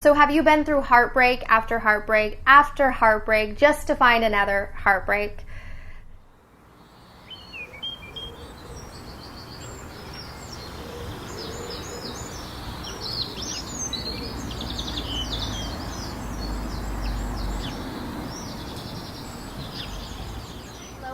So have you been through heartbreak after heartbreak after heartbreak just to find another heartbreak?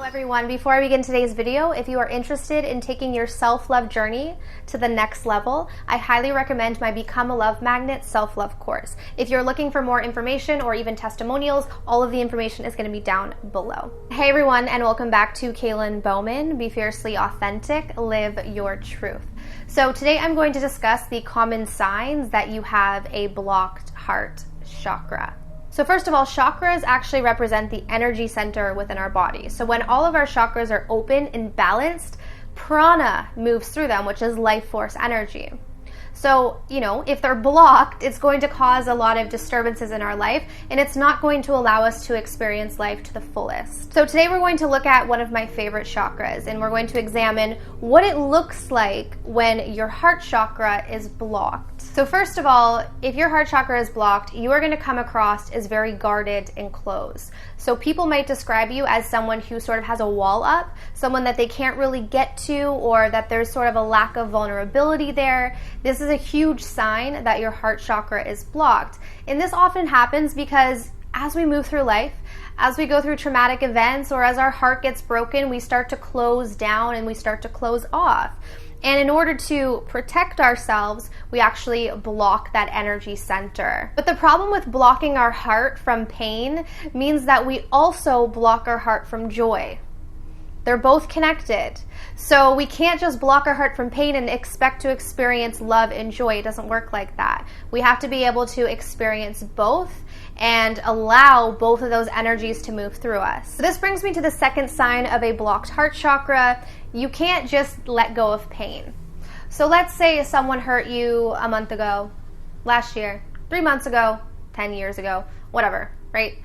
Everyone, before I begin today's video, if you are interested in taking your self-love journey to the next level, I highly recommend my Become a Love Magnet self-love course. If you're looking for more information or even testimonials, all of the information is going to be down below. Hey everyone, and welcome back to Kaylin Bowman. Be fiercely authentic, live your truth. So today I'm going to discuss the common signs that you have a blocked heart chakra. So first of all, chakras actually represent the energy center within our body. So when all of our chakras are open and balanced, prana moves through them, which is life force energy. So, if they're blocked, it's going to cause a lot of disturbances in our life, and it's not going to allow us to experience life to the fullest. So today we're going to look at one of my favorite chakras, and we're going to examine what it looks like when your heart chakra is blocked. So first of all, if your heart chakra is blocked, you are going to come across as very guarded and closed. So people might describe you as someone who sort of has a wall up, someone that they can't really get to, or that there's sort of a lack of vulnerability there. This is a huge sign that your heart chakra is blocked. And this often happens because as we move through life, as we go through traumatic events, or as our heart gets broken, we start to close down and we start to close off. And in order to protect ourselves, we actually block that energy center. But the problem with blocking our heart from pain means that we also block our heart from joy. They're both connected. So we can't just block our heart from pain and expect to experience love and joy. It doesn't work like that. We have to be able to experience both and allow both of those energies to move through us. So this brings me to the second sign of a blocked heart chakra. You can't just let go of pain. So let's say someone hurt you a month ago, last year, 3 months ago, 10 years ago, whatever, right?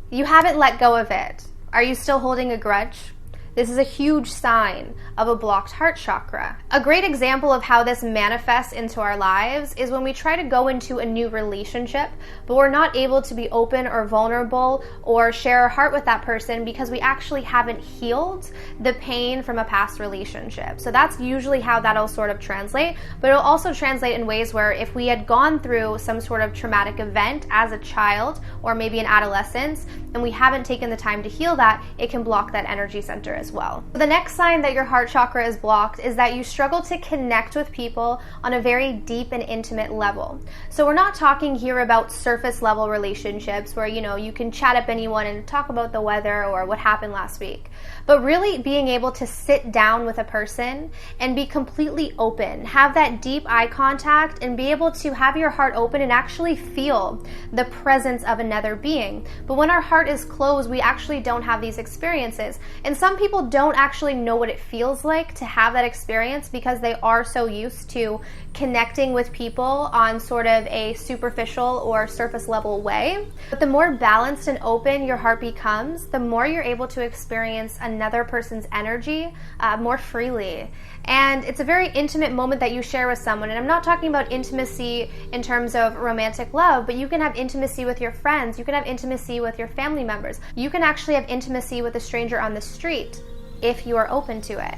You haven't let go of it. Are you still holding a grudge? This is a huge sign of a blocked heart chakra. A great example of how this manifests into our lives is when we try to go into a new relationship, but we're not able to be open or vulnerable or share our heart with that person because we actually haven't healed the pain from a past relationship. So that's usually how that'll sort of translate, but it'll also translate in ways where if we had gone through some sort of traumatic event as a child or maybe in adolescence, and we haven't taken the time to heal that, it can block that energy center as well. The next sign that your heart chakra is blocked is that you struggle to connect with people on a very deep and intimate level. So we're not talking here about surface level relationships where, you can chat up anyone and talk about the weather or what happened last week. But really being able to sit down with a person and be completely open, have that deep eye contact and be able to have your heart open and actually feel the presence of another being. But when our heart is closed, we actually don't have these experiences. And some people don't actually know what it feels like to have that experience because they are so used to connecting with people on sort of a superficial or surface level way. But the more balanced and open your heart becomes, the more you're able to experience another person's energy more freely. And it's a very intimate moment that you share with someone. And I'm not talking about intimacy in terms of romantic love, but you can have intimacy with your friends. You can have intimacy with your family members. You can actually have intimacy with a stranger on the street if you are open to it.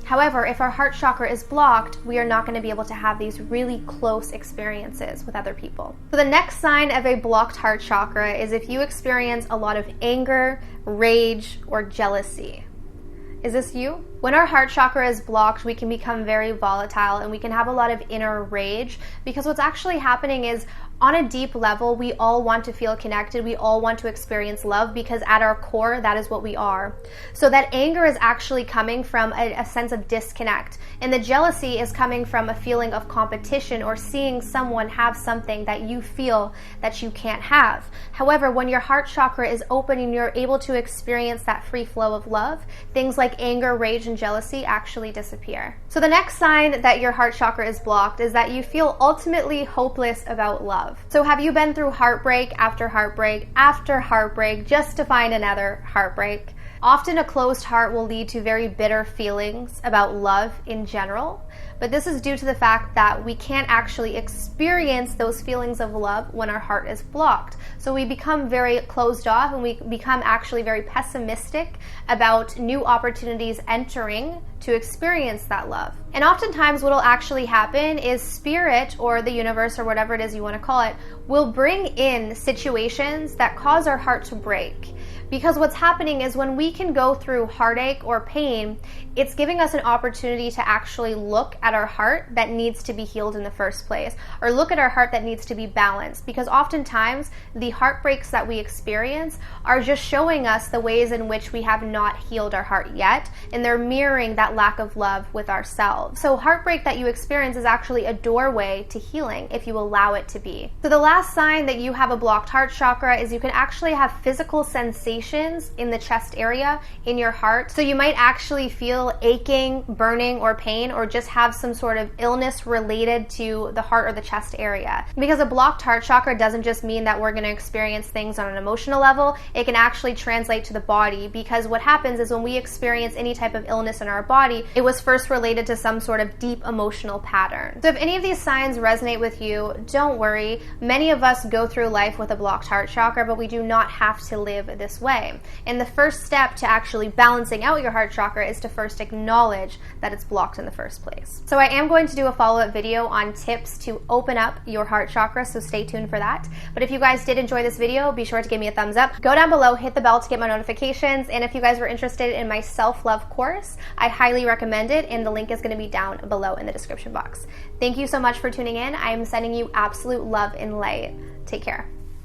However, if our heart chakra is blocked, we are not going to be able to have these really close experiences with other people. So the next sign of a blocked heart chakra is if you experience a lot of anger, rage, or jealousy. Is this you? When our heart chakra is blocked, we can become very volatile and we can have a lot of inner rage because what's actually happening is on a deep level, we all want to feel connected. We all want to experience love because at our core, that is what we are. So that anger is actually coming from a sense of disconnect. And the jealousy is coming from a feeling of competition or seeing someone have something that you feel that you can't have. However, when your heart chakra is open and you're able to experience that free flow of love, things like anger, rage, and jealousy actually disappear. So the next sign that your heart chakra is blocked is that you feel ultimately hopeless about love. So have you been through heartbreak after heartbreak after heartbreak just to find another heartbreak? Often a closed heart will lead to very bitter feelings about love in general, but this is due to the fact that we can't actually experience those feelings of love when our heart is blocked. So we become very closed off, and we become actually very pessimistic about new opportunities entering to experience that love. And oftentimes what will actually happen is spirit, or the universe, or whatever it is you want to call it, will bring in situations that cause our heart to break. Because what's happening is when we can go through heartache or pain, it's giving us an opportunity to actually look at our heart that needs to be healed in the first place, or look at our heart that needs to be balanced. Because oftentimes the heartbreaks that we experience are just showing us the ways in which we have not healed our heart yet, and they're mirroring that lack of love with ourselves. So heartbreak that you experience is actually a doorway to healing if you allow it to be. So the last sign that you have a blocked heart chakra is you can actually have physical sensations in the chest area in your heart. So you might actually feel aching, burning, or pain, or just have some sort of illness related to the heart or the chest area. Because a blocked heart chakra doesn't just mean that we're going to experience things on an emotional level, it can actually translate to the body, because what happens is when we experience any type of illness in our body, it was first related to some sort of deep emotional pattern. So if any of these signs resonate with you, don't worry. Many of us go through life with a blocked heart chakra, but we do not have to live this way. And the first step to actually balancing out your heart chakra is to first acknowledge that it's blocked in the first place. So I am going to do a follow-up video on tips to open up your heart chakra, so stay tuned for that. But if you guys did enjoy this video, be sure to give me a thumbs up. Go down below, hit the bell to get my notifications, and if you guys were interested in my self-love course, I highly recommend it, and the link is going to be down below in the description box. Thank you so much for tuning in. I am sending you absolute love and light. Take care.